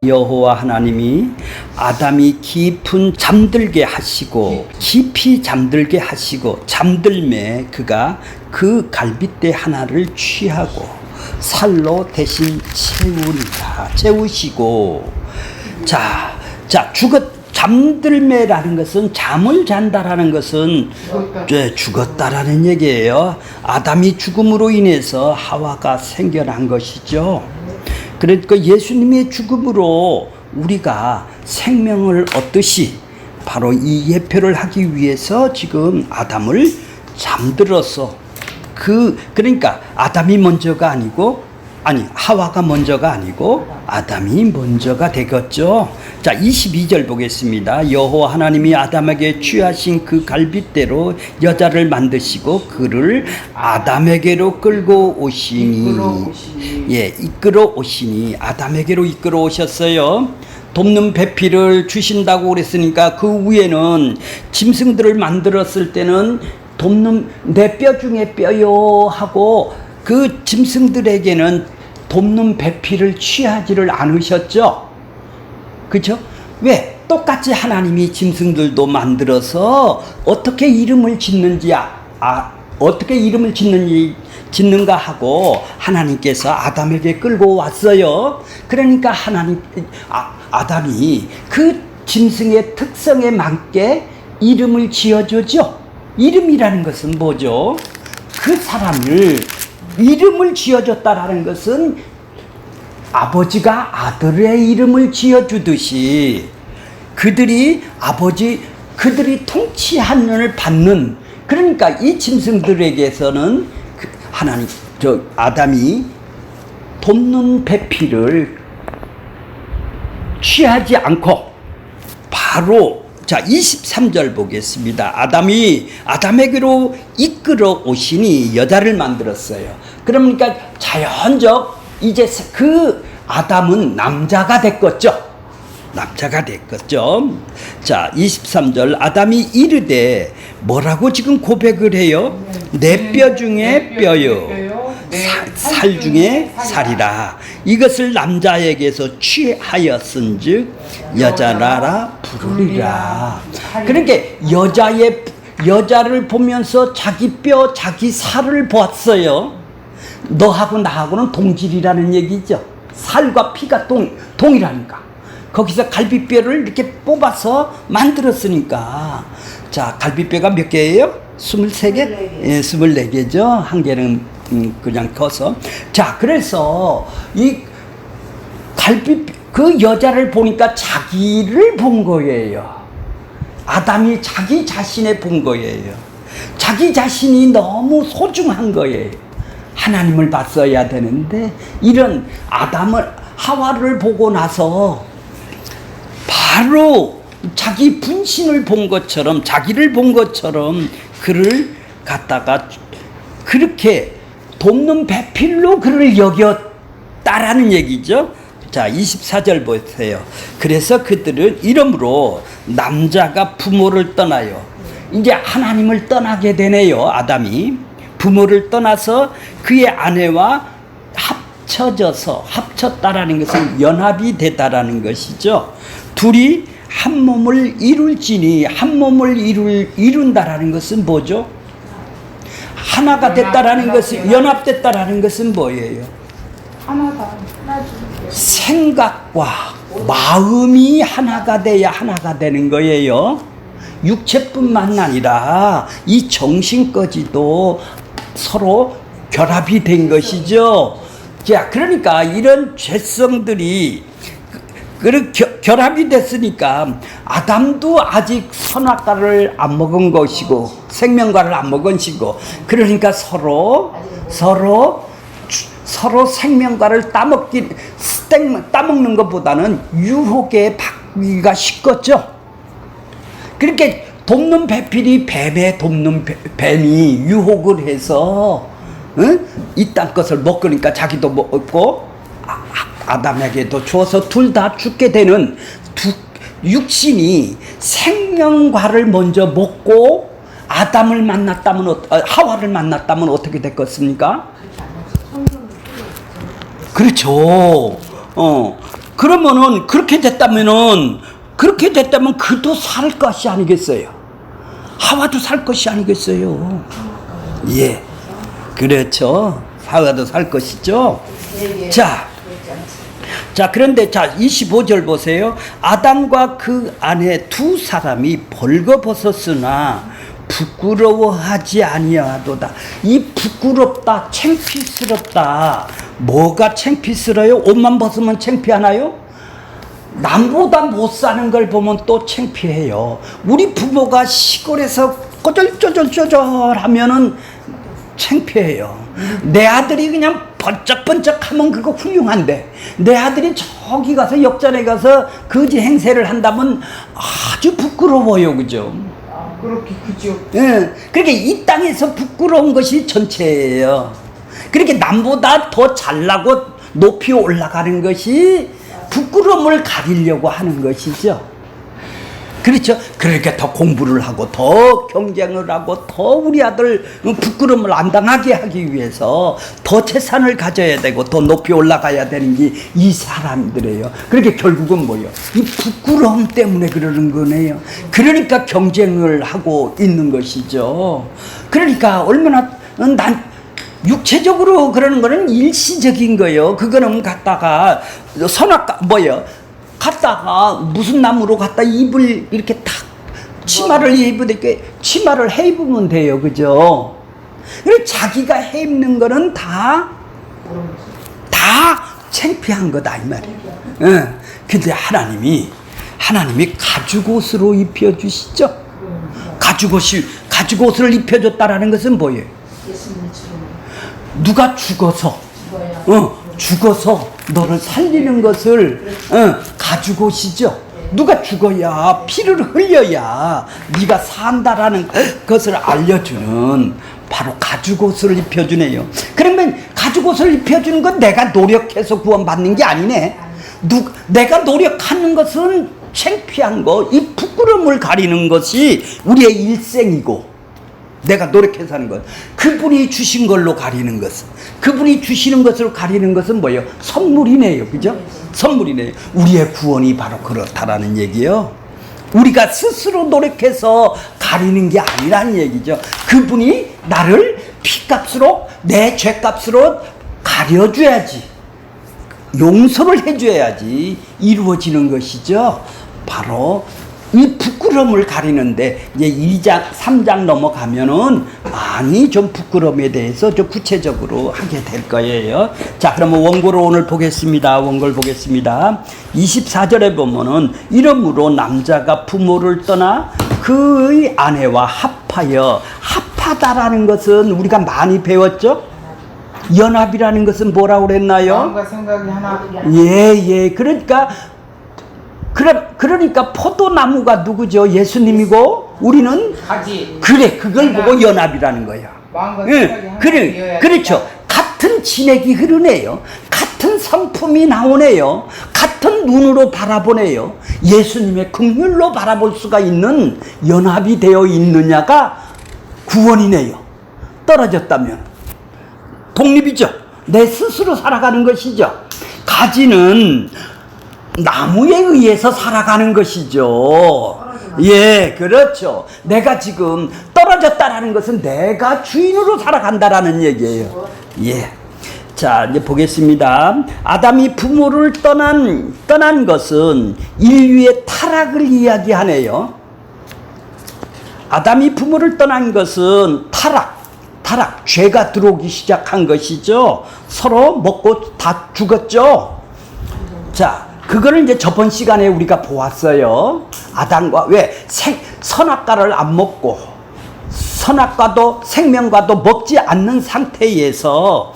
여호와 하나님이 아담이 깊이 잠들게 하시고 잠들매 그가 그 갈빗대 하나를 취하고 살로 대신 채우시고 잠들매라는 것은 잠을 잔다라는 것은 죽었다라는 얘기예요. 아담이 죽음으로 인해서 하와가 생겨난 것이죠. 그러니까 예수님의 죽음으로 우리가 생명을 얻듯이 바로 이 예표를 하기 위해서 지금 아담을 잠들어서 그러니까 아담이 먼저가 아니고 하와가 먼저가 아니고 아담이 먼저가 되겠죠. 자, 22절 보겠습니다. 여호와 하나님이 아담에게 취하신 그 갈빗대로 여자를 만드시고 그를 아담에게로 끌고 오시니 이끌어 오시니 아담에게로 이끌어 오셨어요. 돕는 배필을 주신다고 그랬으니까 그 위에는 짐승들을 만들었을 때는 돕는 내 뼈 중에 뼈요 하고 그 짐승들에게는 돕는 배필을 취하지를 않으셨죠. 그렇죠? 왜? 똑같이 하나님이 짐승들도 만들어서 어떻게 이름을 짓는가 하고 하나님께서 아담에게 끌고 왔어요. 그러니까 아담이 그 짐승의 특성에 맞게 이름을 지어주죠. 이름이라는 것은 뭐죠? 그 사람을 이름을 지어줬다라는 것은 아버지가 아들의 이름을 지어주듯이 그들이 통치하는을 받는, 그러니까 이 짐승들에게서는 아담이 돕는 배필을 취하지 않고 바로 23절 보겠습니다. 아담이 아담에게로 이끌어 오시니 여자를 만들었어요. 그러니까 자연적 이제 그 아담은 남자가 됐겠죠. 자, 23절 아담이 이르되 뭐라고 지금 고백을 해요? 내 뼈 중에 뼈요 살 중에 살이라. 이것을 남자에게서 취하였은즉 여자라라 부르리라. 그러니까 여자를 보면서 자기 뼈 자기 살을 보았어요. 너하고 나하고는 동질이라는 얘기죠. 살과 피가 동이라니까. 거기서 갈비뼈를 이렇게 뽑아서 만들었으니까. 자, 갈비뼈가 몇 개예요? 23개? 24개죠. 한 개는 그냥 커서. 자, 그래서 그 여자를 보니까 자기를 본 거예요. 아담이 자기 자신을 본 거예요. 자기 자신이 너무 소중한 거예요. 하나님을 봤어야 되는데 이런 하와를 보고 나서 바로 자기 분신을 본 것처럼, 자기를 본 것처럼 그를 갖다가 그렇게 돕는 배필로 그를 여겼다라는 얘기죠. 자, 24절 보세요. 그래서 그들은 이러므로 남자가 부모를 떠나요. 이제 하나님을 떠나게 되네요. 아담이 부모를 떠나서 그의 아내와 합쳤다라는 것은 연합이 되다라는 것이죠. 둘이 한 몸을 이룰지니, 한 몸을 이룬다라는 것은 뭐죠? 하나가 됐다라는 것은, 연합됐다라는 것은 뭐예요? 생각과 마음이 하나가 돼야 하나가 되는 거예요. 육체뿐만 아니라 이 정신까지도 서로 결합이 된 것이죠. 자, 그러니까 이런 죄성들이 결합이 됐으니까 아담도 아직 선악과를 안 먹은 것이고 생명과를 안 먹은 것이고, 그러니까 서로 생명과를 따먹는 것보다는 유혹에 받기가 쉽겠죠. 그렇게 돕는 배필이 뱀이 유혹을 해서 이 땅 것을 먹으니까 자기도 먹고 아담에게도 주어서 둘 다 죽게 되는 육신이 생명과를 먼저 먹고 하와를 만났다면 어떻게 됐겠습니까? 그렇죠. 그러면은 그렇게 됐다면 그도 살 것이 아니겠어요? 하와도 살 것이 아니겠어요? 예, 그렇죠. 하와도 살 것이죠. 자, 그런데 25절 보세요. 아담과 그 아내 두 사람이 벌거벗었으나 부끄러워하지 아니하도다. 이 부끄럽다, 창피스럽다. 뭐가 창피스러요? 옷만 벗으면 창피하나요? 남보다 못 사는 걸 보면 또 창피해요. 우리 부모가 시골에서 꼬절쪼절쪼절 하면은 창피해요. 내 아들이 그냥 번쩍번쩍 하면 그거 훌륭한데, 내 아들이 저기 가서 역전에 가서 거지 행세를 한다면 아주 부끄러워요. 그죠? 그렇게 그죠. 예. 그렇게 이 땅에서 부끄러운 것이 전체예요. 그렇게 남보다 더 잘나고 높이 올라가는 것이 부끄러움을 가리려고 하는 것이죠. 그렇죠. 그러니까 더 공부를 하고 더 경쟁을 하고 더 우리 아들 부끄러움을 안 당하게 하기 위해서 더 재산을 가져야 되고 더 높이 올라가야 되는 게 이 사람들이에요. 그렇게 결국은 뭐예요? 이 부끄러움 때문에 그러는 거네요. 그러니까 경쟁을 하고 있는 것이죠. 그러니까 얼마나 난 육체적으로 그러는 거는 일시적인 거예요. 그거는 갖다가 선악과 갖다가 무슨 나무로 갖다 잎을 이렇게 탁 치마를 입으니까 치마를 해 입으면 돼요. 그죠? 그리고 자기가 해 입는 거는 다 창피한 거다 이 말이에요. 예. 근데 하나님이 가죽옷으로 입혀 주시죠. 가죽옷을 입혀 줬다라는 것은 뭐예요? 누가 죽어서 너를 살리는 것을 가죽옷이죠. 누가 죽어야 피를 흘려야 네가 산다라는 것을 알려주는 바로 가죽옷을 입혀주네요. 그러면 가죽옷을 입혀주는 건 내가 노력해서 구원받는 게 아니네. 내가 노력하는 것은 창피한 거, 이 부끄러움을 가리는 것이 우리의 일생이고, 내가 노력해서 하는 것, 그분이 주신 걸로 가리는 것은, 그분이 주시는 것으로 가리는 것은 뭐예요? 선물이네요. 그죠? 선물이네요. 우리의 구원이 바로 그렇다라는 얘기예요. 우리가 스스로 노력해서 가리는 게 아니라는 얘기죠. 그분이 나를 피값으로, 내 죄값으로 가려줘야지, 용서를 해줘야지 이루어지는 것이죠. 바로 이 부끄러움을 가리는데, 이제 2장, 3장 넘어가면은 많이 좀 부끄러움에 대해서 좀 구체적으로 하게 될 거예요. 자, 그러면 원고를 오늘 보겠습니다. 원고를 보겠습니다. 24절에 보면은, 이러므로 남자가 부모를 떠나 그의 아내와 합하다라는 것은 우리가 많이 배웠죠? 연합이라는 것은 뭐라고 그랬나요? 마음과 생각이 하나. 예. 그러니까 포도나무가 누구죠? 예수님이고 우리는 가지. 그래, 그걸 보고 연합이라는 거야. 마음과 생각이 하나. 그렇죠. 같은 진액이 흐르네요. 같은 성품이 나오네요. 같은 눈으로 바라보네요. 예수님의 긍휼로 바라볼 수가 있는 연합이 되어 있느냐가 구원이네요. 떨어졌다면 독립이죠. 내 스스로 살아가는 것이죠. 가지는 나무에 의해서 살아가는 것이죠. 예, 그렇죠. 내가 지금 떨어졌다라는 것은 내가 주인으로 살아간다라는 얘기예요. 예. 자, 이제 보겠습니다. 아담이 부모를 떠난 것은 인류의 타락을 이야기하네요. 아담이 부모를 떠난 것은 타락, 죄가 들어오기 시작한 것이죠. 서로 먹고 다 죽었죠. 자, 그거를 이제 저번 시간에 우리가 보았어요. 아담과 선악과를 안 먹고 선악과도 생명과도 먹지 않는 상태에서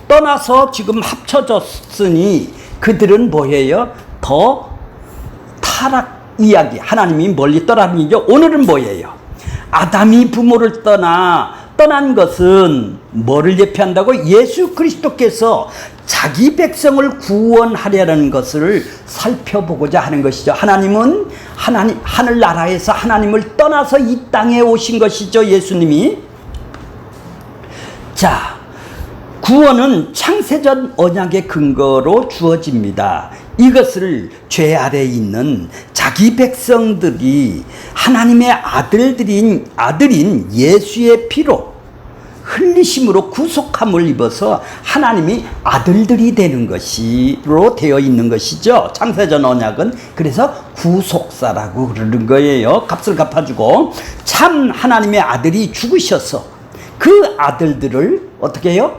떠나서 지금 합쳐졌으니 그들은 뭐예요? 더 타락 이야기. 하나님이 멀리 떠나는 이죠. 오늘은 뭐예요? 아담이 부모를 떠난 것은 뭐를 예표한다고? 예수 그리스도께서 자기 백성을 구원하려는 것을 살펴보고자 하는 것이죠. 하나님은 하늘나라에서 하나님을 떠나서 이 땅에 오신 것이죠. 예수님이. 자, 구원은 창세전 언약의 근거로 주어집니다. 이것을 죄 아래에 있는 자기 백성들이 하나님의 아들인 예수의 피로 흘리심으로 구속함을 입어서 하나님이 아들들이 되는 것으로 되어 있는 것이죠. 창세전 언약은 그래서 구속사라고 그러는 거예요. 값을 갚아주고 참 하나님의 아들이 죽으셔서 그 아들들을 어떻게 해요?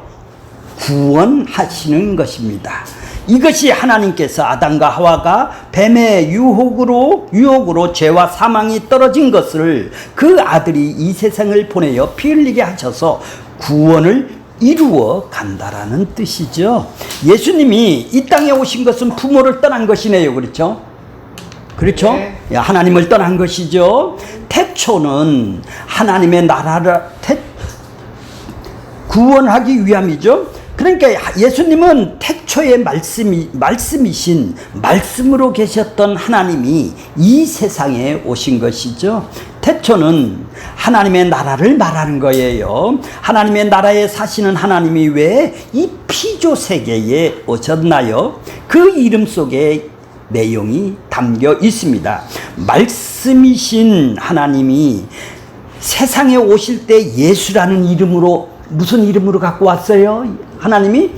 구원하시는 것입니다. 이것이 하나님께서 아담과 하와가 뱀의 유혹으로 죄와 사망이 떨어진 것을 그 아들이 이 세상을 보내어 피 흘리게 하셔서 구원을 이루어 간다라는 뜻이죠. 예수님이 이 땅에 오신 것은 부모를 떠난 것이네요. 그렇죠? 그렇죠? 네. 하나님을 떠난 것이죠. 태초는 하나님의 나라를 구원하기 위함이죠. 그러니까 예수님은 태초의 말씀이신 말씀으로 계셨던 하나님이 이 세상에 오신 것이죠. 태초는 하나님의 나라를 말하는 거예요. 하나님의 나라에 사시는 하나님이 왜 이 피조 세계에 오셨나요? 그 이름 속에 내용이 담겨 있습니다. 말씀이신 하나님이 세상에 오실 때 예수라는 이름으로 무슨 이름으로 갖고 왔어요? 하나님이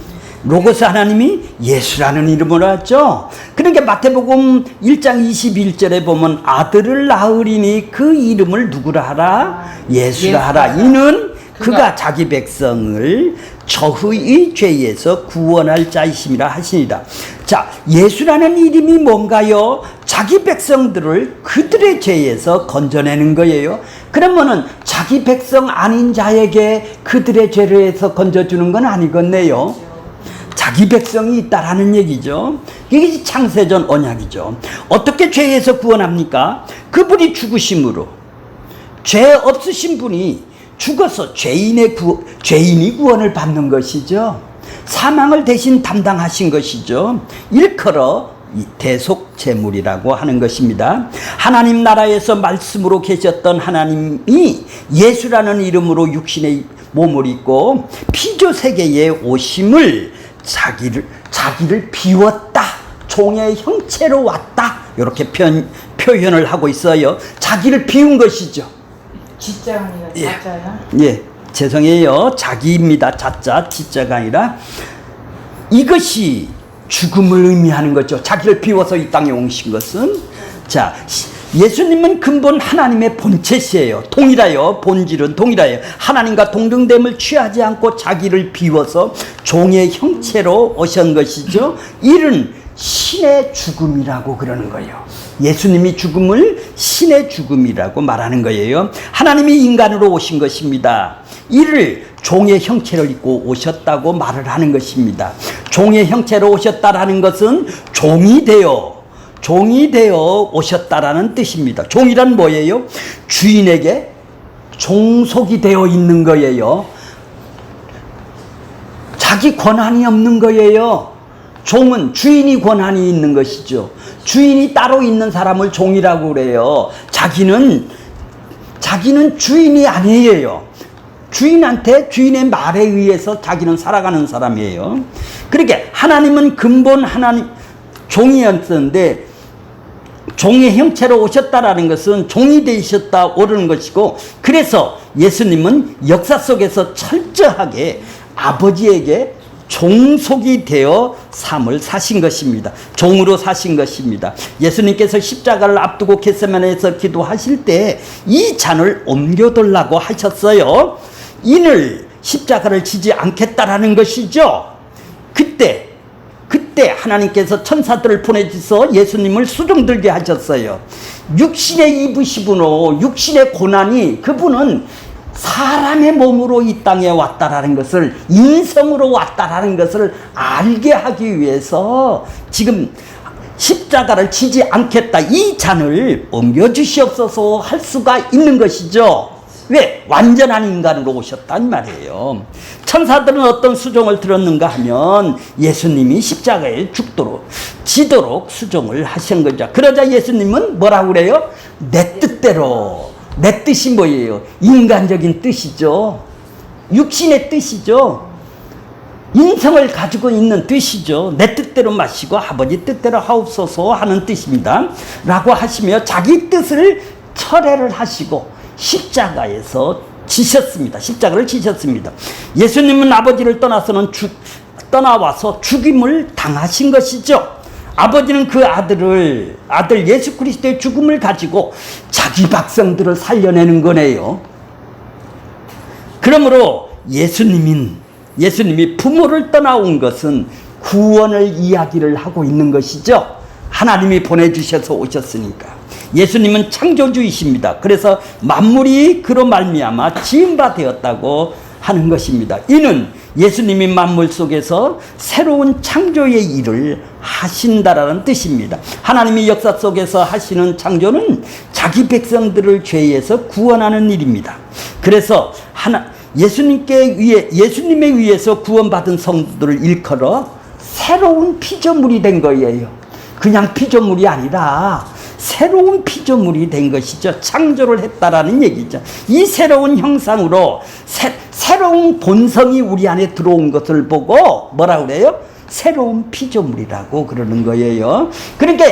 로고스 하나님이 예수라는 이름으로 왔죠. 그러니까 마태복음 1장 21절에 보면 아들을 낳으리니 그 이름을 누구라 하라? 예수라 하라. 이는 그가 자기 백성을 저의 죄에서 구원할 자이심이라 하시니라. 자, 예수라는 이름이 뭔가요? 자기 백성들을 그들의 죄에서 건져내는 거예요. 그러면은 자기 백성 아닌 자에게 그들의 죄에서 건져주는 건 아니겠네요. 자기 백성이 있다라는 얘기죠. 이게 창세전 언약이죠. 어떻게 죄에서 구원합니까? 그분이 죽으심으로 죄 없으신 분이 죽어서 죄인이 구원을 받는 것이죠. 사망을 대신 담당하신 것이죠. 일컬어 대속제물이라고 하는 것입니다. 하나님 나라에서 말씀으로 계셨던 하나님이 예수라는 이름으로 육신의 몸을 입고 피조 세계에 오심을 자기를 비웠다. 종의 형체로 왔다. 이렇게 표현을 하고 있어요. 자기를 비운 것이죠. 진짜 아니라 예. 가짜야? 예, 죄송해요. 자기입니다. 자자, 지자가 아니라 이것이 죽음을 의미하는 거죠. 자기를 비워서 이 땅에 오신 것은. 자, 예수님은 근본 하나님의 본체시에요. 동일하여, 본질은 동일하여 하나님과 동등됨을 취하지 않고 자기를 비워서 종의 형체로 오신 것이죠. 이는 신의 죽음이라고 그러는 거예요. 예수님이 죽음을 신의 죽음이라고 말하는 거예요. 하나님이 인간으로 오신 것입니다. 이를 종의 형체를 입고 오셨다고 말을 하는 것입니다. 종의 형체로 오셨다라는 것은 종이 되어 오셨다라는 뜻입니다. 종이란 뭐예요? 주인에게 종속이 되어 있는 거예요. 자기 권한이 없는 거예요. 종은 주인이 권한이 있는 것이죠. 주인이 따로 있는 사람을 종이라고 그래요. 자기는 주인이 아니에요. 주인의 말에 의해서 자기는 살아가는 사람이에요. 그러니까 하나님은 근본 하나님 종이었는데 종의 형체로 오셨다라는 것은 종이 되셨다 오르는 것이고, 그래서 예수님은 역사 속에서 철저하게 아버지에게 종속이 되어 삶을 사신 것입니다. 종으로 사신 것입니다. 예수님께서 십자가를 앞두고 겟세마네에서 기도하실 때 이 잔을 옮겨달라고 하셨어요. 이를 십자가를 지지 않겠다라는 것이죠. 그때 하나님께서 천사들을 보내주셔서 예수님을 수종들게 하셨어요. 육신의 입으시분으로 육신의 고난이, 그분은 사람의 몸으로 이 땅에 왔다라는 것을, 인성으로 왔다라는 것을 알게 하기 위해서 지금 십자가를 지지 않겠다, 이 잔을 옮겨주시옵소서 할 수가 있는 것이죠. 왜? 완전한 인간으로 오셨단 말이에요. 천사들은 어떤 수종을 들었는가 하면 예수님이 십자가에 지도록 수종을 하신 거죠. 그러자 예수님은 뭐라고 그래요? 내 뜻대로. 내 뜻이 뭐예요? 인간적인 뜻이죠. 육신의 뜻이죠. 인성을 가지고 있는 뜻이죠. 내 뜻대로 마시고 아버지 뜻대로 하옵소서 하는 뜻입니다. 라고 하시며 자기 뜻을 철회를 하시고 십자가에서 지셨습니다. 십자가를 지셨습니다. 예수님은 아버지를 떠나와서 죽임을 당하신 것이죠. 아버지는 그 아들 예수 그리스도의 죽음을 가지고 자기 백성들을 살려내는 거네요. 그러므로 예수님이 부모를 떠나온 것은 구원을 이야기를 하고 있는 것이죠. 하나님이 보내주셔서 오셨으니까. 예수님은 창조주이십니다. 그래서 만물이 그로 말미암아 지음바 되었다고 하는 것입니다. 이는 예수님이 만물 속에서 새로운 창조의 일을 하신다라는 뜻입니다. 하나님이 역사 속에서 하시는 창조는 자기 백성들을 죄에서 구원하는 일입니다. 그래서 예수님에 의해서 구원받은 성도들을 일컬어 새로운 피조물이 된 거예요. 그냥 피조물이 아니라 새로운 피조물이 된 것이죠. 창조를 했다라는 얘기죠. 이 새로운 형상으로 새로운 본성이 우리 안에 들어온 것을 보고 뭐라 그래요? 새로운 피조물이라고 그러는 거예요. 그러니까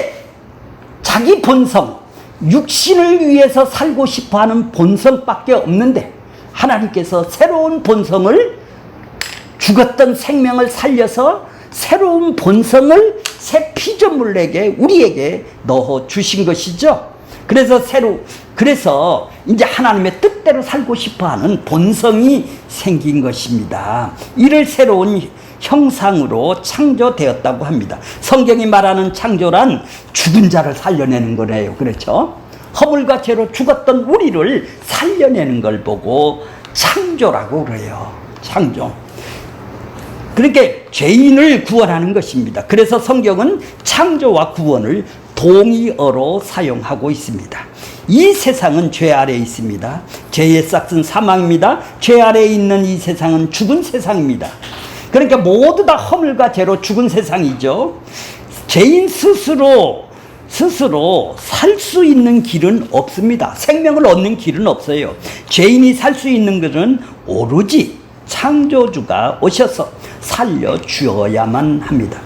자기 본성, 육신을 위해서 살고 싶어하는 본성밖에 없는데 하나님께서 새로운 본성을, 죽었던 생명을 살려서 새로운 본성을 새 피조물에게, 우리에게 넣어 주신 것이죠. 그래서 이제 하나님의 뜻대로 살고 싶어하는 본성이 생긴 것입니다. 이를 새로운 형상으로 창조되었다고 합니다. 성경이 말하는 창조란 죽은 자를 살려내는 거네요. 그렇죠? 허물과 죄로 죽었던 우리를 살려내는 걸 보고 창조라고 그래요. 창조. 그러니까 죄인을 구원하는 것입니다. 그래서 성경은 창조와 구원을 동의어로 사용하고 있습니다. 이 세상은 죄 아래에 있습니다. 죄의 싹은 사망입니다. 죄 아래에 있는 이 세상은 죽은 세상입니다. 그러니까 모두 다 허물과 죄로 죽은 세상이죠. 죄인 스스로 살 수 있는 길은 없습니다. 생명을 얻는 길은 없어요. 죄인이 살 수 있는 것은 오로지 창조주가 오셔서 살려주어야만 합니다.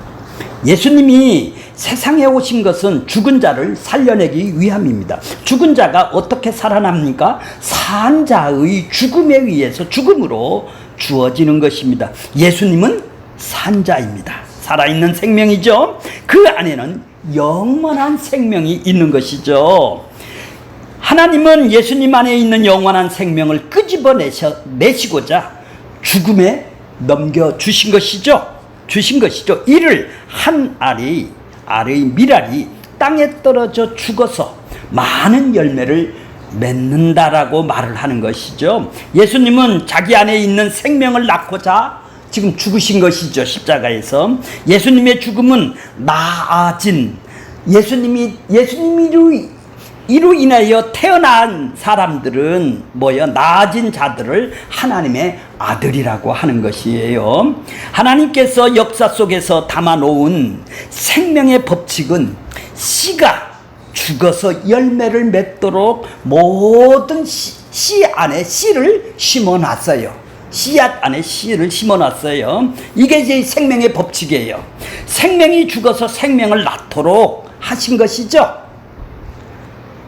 예수님이 세상에 오신 것은 죽은 자를 살려내기 위함입니다. 죽은 자가 어떻게 살아납니까? 산 자의 죽음에 의해서 죽음으로 주어지는 것입니다. 예수님은 산 자입니다. 살아있는 생명이죠. 그 안에는 영원한 생명이 있는 것이죠. 하나님은 예수님 안에 있는 영원한 생명을 끄집어내시고자 죽음에 넘겨주신 것이죠. 이를 한 알의 밀알이 땅에 떨어져 죽어서 많은 열매를 맺는다라고 말을 하는 것이죠. 예수님은 자기 안에 있는 생명을 낳고자 지금 죽으신 것이죠. 십자가에서. 예수님의 죽음은 나아진, 이로 인하여 태어난 사람들은 나아진 자들을 하나님의 아들이라고 하는 것이에요. 하나님께서 역사 속에서 담아놓은 생명의 법칙은 씨가 죽어서 열매를 맺도록 모든 씨 안에 씨를 심어놨어요. 씨앗 안에 씨를 심어놨어요. 이게 이제 생명의 법칙이에요. 생명이 죽어서 생명을 낳도록 하신 것이죠.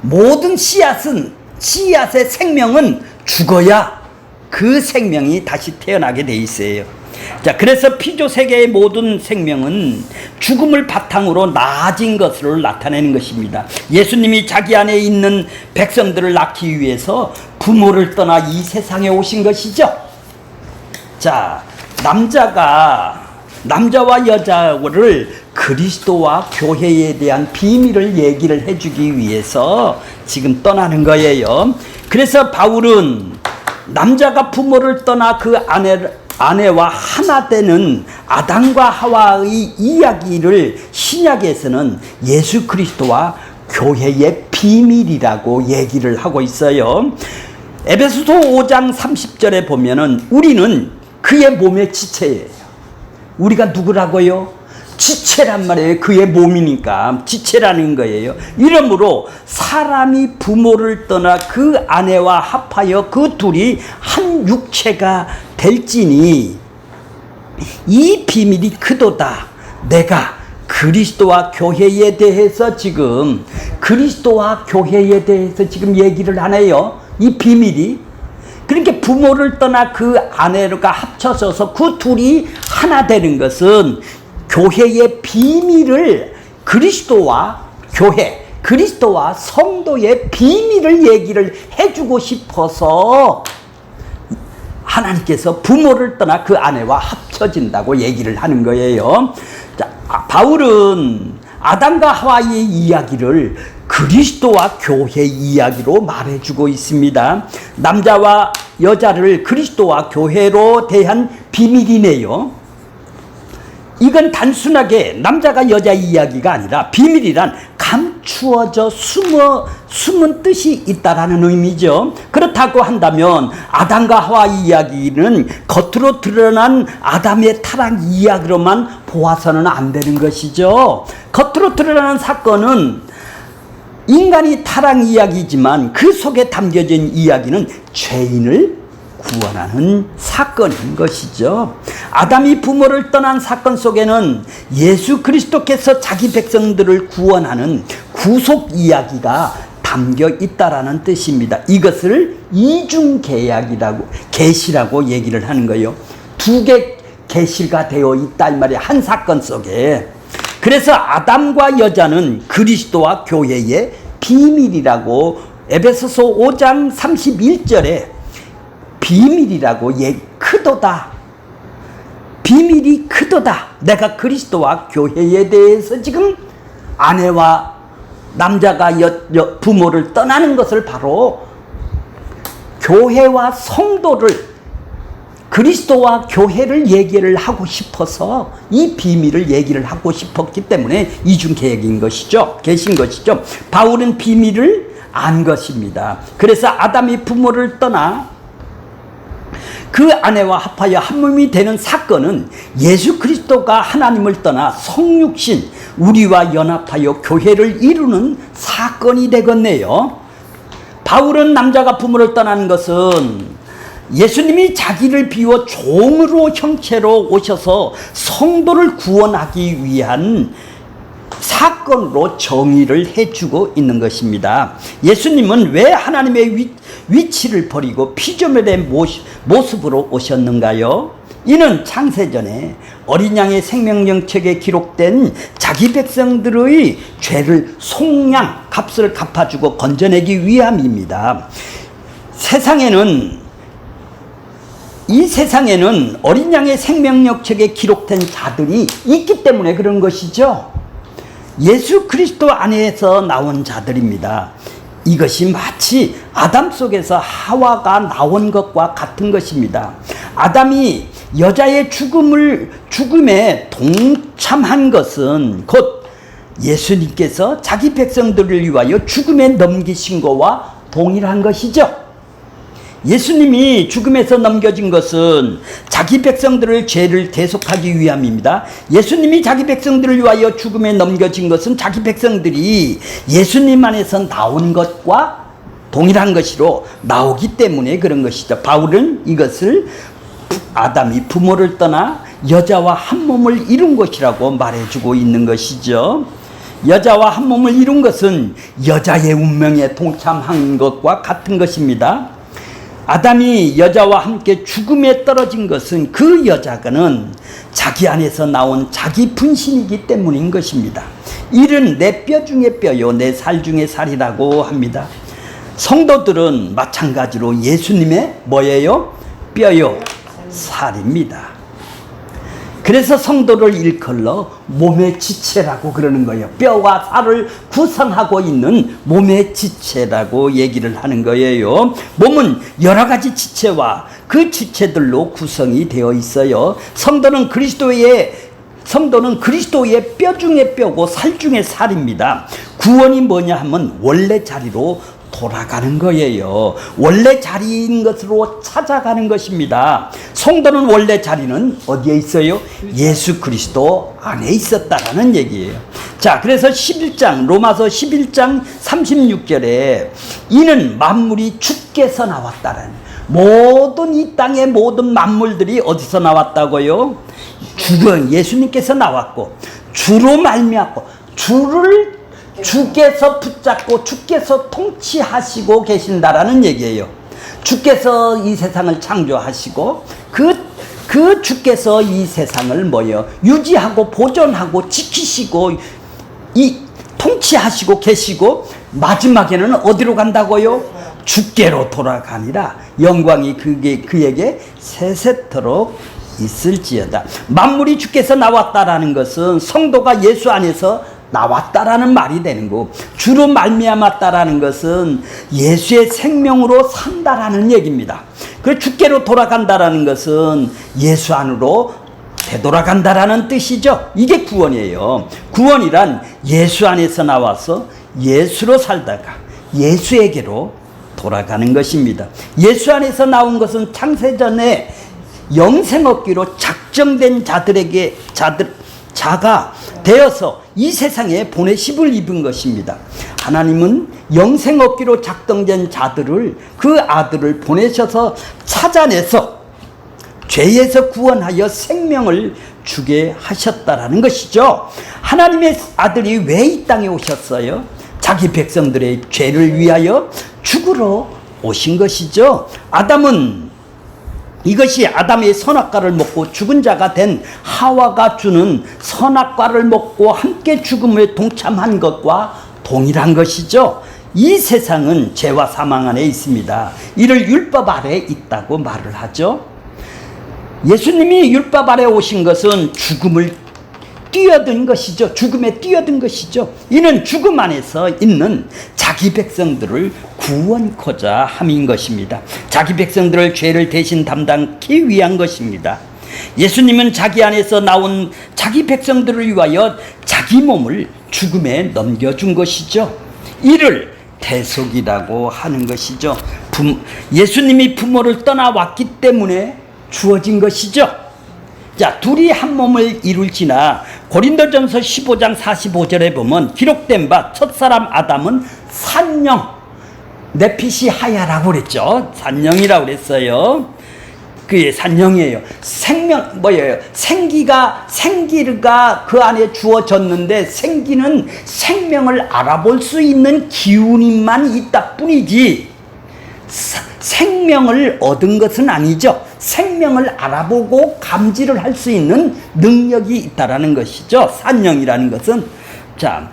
모든 씨앗의 생명은 죽어야 그 생명이 다시 태어나게 돼 있어요. 자, 그래서 피조 세계의 모든 생명은 죽음을 바탕으로 나아진 것을 나타내는 것입니다. 예수님이 자기 안에 있는 백성들을 낳기 위해서 부모를 떠나 이 세상에 오신 것이죠. 자, 남자와 여자를 그리스도와 교회에 대한 비밀을 얘기를 해주기 위해서 지금 떠나는 거예요. 그래서 바울은 남자가 부모를 떠나 그 아내와 하나 되는 아담과 하와의 이야기를 신약에서는 예수 그리스도와 교회의 비밀이라고 얘기를 하고 있어요. 에베소서 5장 30절에 보면은 우리는 그의 몸의 지체예요. 우리가 누구라고요? 지체란 말이에요. 그의 몸이니까 지체라는 거예요. 이러므로 사람이 부모를 떠나 그 아내와 합하여 그 둘이 한 육체가 될지니 이 비밀이 크도다. 내가 그리스도와 교회에 대해서 지금 얘기를 하네요. 이 비밀이. 그러니까 부모를 떠나 그 아내가 합쳐져서 그 둘이 하나 되는 것은 교회의 비밀을 그리스도와 성도의 비밀을 얘기를 해주고 싶어서 하나님께서 부모를 떠나 그 아내와 합쳐진다고 얘기를 하는 거예요. 자, 바울은 아담과 하와의 이야기를 그리스도와 교회 이야기로 말해주고 있습니다. 남자와 여자를 그리스도와 교회로 대한 비밀이네요. 이건 단순하게 남자가 여자 이야기가 아니라 비밀이란 감추어져 숨은 뜻이 있다라는 의미죠. 그렇다고 한다면 아담과 하와 이야기는 겉으로 드러난 아담의 타락 이야기로만 보아서는 안 되는 것이죠. 겉으로 드러나는 사건은 인간이 타락 이야기지만 그 속에 담겨진 이야기는 죄인을 구원하는 사건인 것이죠. 아담이 부모를 떠난 사건 속에는 예수 그리스도께서 자기 백성들을 구원하는 구속 이야기가 담겨 있다라는 뜻입니다. 이것을 이중 계시라고 얘기를 하는 거예요. 두 개 계시가 되어 있다 이 말이에요. 한 사건 속에. 그래서 아담과 여자는 그리스도와 교회의 비밀이라고 에베소서 5장 31절에 비밀이라고 크도다. 비밀이 크도다. 내가 그리스도와 교회에 대해서 지금 아내와 남자가 부모를 떠나는 것을 바로 교회와 성도를 그리스도와 교회를 얘기를 하고 싶어서 이 비밀을 얘기를 하고 싶었기 때문에 이중 계신 것이죠. 바울은 비밀을 안 것입니다. 그래서 아담이 부모를 떠나 그 아내와 합하여 한 몸이 되는 사건은 예수 그리스도가 하나님을 떠나 성육신 우리와 연합하여 교회를 이루는 사건이 되겠네요. 바울은 남자가 부모를 떠나는 것은 예수님이 자기를 비워 종으로 형체로 오셔서 성도를 구원하기 위한 사건으로 정의를 해주고 있는 것입니다. 예수님은 왜 하나님의 위치를 버리고 피조물의 모습으로 오셨는가요? 이는 창세전에 어린 양의 생명명책에 기록된 자기 백성들의 죄를 값을 갚아주고 건져내기 위함입니다. 이 세상에는 어린 양의 생명력책에 기록된 자들이 있기 때문에 그런 것이죠. 예수 그리스도 안에서 나온 자들입니다. 이것이 마치 아담 속에서 하와가 나온 것과 같은 것입니다. 아담이 여자의 죽음에 동참한 것은 곧 예수님께서 자기 백성들을 위하여 죽음에 넘기신 것과 동일한 것이죠. 예수님이 죽음에서 넘겨진 것은 자기 백성들의 죄를 대속하기 위함입니다. 예수님이 자기 백성들을 위하여 죽음에 넘겨진 것은 자기 백성들이 예수님 안에서 나온 것과 동일한 것으로 나오기 때문에 그런 것이죠. 바울은 이것을 아담이 부모를 떠나 여자와 한 몸을 이룬 것이라고 말해주고 있는 것이죠. 여자와 한 몸을 이룬 것은 여자의 운명에 동참한 것과 같은 것입니다. 아담이 여자와 함께 죽음에 떨어진 것은 그 여자가는 자기 안에서 나온 자기 분신이기 때문인 것입니다. 이는 내 뼈 중에 뼈요 내 살 중에 살이라고 합니다. 성도들은 마찬가지로 예수님의 뭐예요? 뼈요 살입니다. 그래서 성도를 일컬러 몸의 지체라고 그러는 거예요. 뼈와 살을 구성하고 있는 몸의 지체라고 얘기를 하는 거예요. 몸은 여러 가지 지체와 그 지체들로 구성이 되어 있어요. 성도는 그리스도의 뼈 중에 뼈고 살 중에 살입니다. 구원이 뭐냐 하면 원래 자리로 돌아가는 거예요. 원래 자리인 것으로 찾아가는 것입니다. 성도는 원래 자리는 어디에 있어요? 예수 그리스도 안에 있었다라는 얘기예요. 자, 그래서 로마서 11장 36절에 이는 만물이 주께서 나왔다라는, 모든 이 땅의 모든 만물들이 어디서 나왔다고요? 예수님께서 나왔고 주로 말미암고 주께서 붙잡고 주께서 통치하시고 계신다라는 얘기예요. 주께서 이 세상을 창조하시고 그 주께서 이 세상을 유지하고 보존하고 지키시고 통치하시고 계시고 마지막에는 어디로 간다고요? 주께로 돌아가니라. 영광이 그에게 세세토록 있을지어다. 만물이 주께서 나왔다라는 것은 성도가 예수 안에서 나왔다라는 말이 되는 거고, 주로 말미암았다라는 것은 예수의 생명으로 산다라는 얘기입니다. 그 주께로 돌아간다라는 것은 예수 안으로 되돌아간다라는 뜻이죠. 이게 구원이에요. 구원이란 예수 안에서 나와서 예수로 살다가 예수에게로 돌아가는 것입니다. 예수 안에서 나온 것은 창세전에 영생 얻기로 작정된 자가 되어서 이 세상에 보내심을 입은 것입니다. 하나님은 영생 얻기로 작정된 자들을, 그 아들을 보내셔서 찾아내서 죄에서 구원하여 생명을 주게 하셨다라는 것이죠. 하나님의 아들이 왜 이 땅에 오셨어요? 자기 백성들의 죄를 위하여 죽으러 오신 것이죠. 이것이 아담의 선악과를 먹고 죽은 자가 된 하와가 주는 선악과를 먹고 함께 죽음에 동참한 것과 동일한 것이죠. 이 세상은 죄와 사망 안에 있습니다. 이를 율법 아래 있다고 말을 하죠. 예수님이 율법 아래 오신 것은 죽음을 뛰어든 것이죠. 죽음에 뛰어든 것이죠. 이는 죽음 안에서 있는 자기 백성들을 구원코자 함인 것입니다. 자기 백성들을 죄를 대신 담당하기 위한 것입니다. 예수님은 자기 안에서 나온 자기 백성들을 위하여 자기 몸을 죽음에 넘겨준 것이죠. 이를 대속이라고 하는 것이죠. 예수님이 부모를 떠나왔기 때문에 주어진 것이죠. 자, 둘이 한 몸을 이룰지나 고린도전서 15장 45절에 보면 기록된 바 첫사람 아담은 산영, 넷핏이 하야라고 그랬죠. 산영이라고 그랬어요. 그게 산영이에요. 생기가 그 안에 주어졌는데, 생기는 생명을 알아볼 수 있는 기운만 있다 뿐이지 생명을 얻은 것은 아니죠. 생명을 알아보고 감지를 할 수 있는 능력이 있다라는 것이죠. 산영이라는 것은. 자,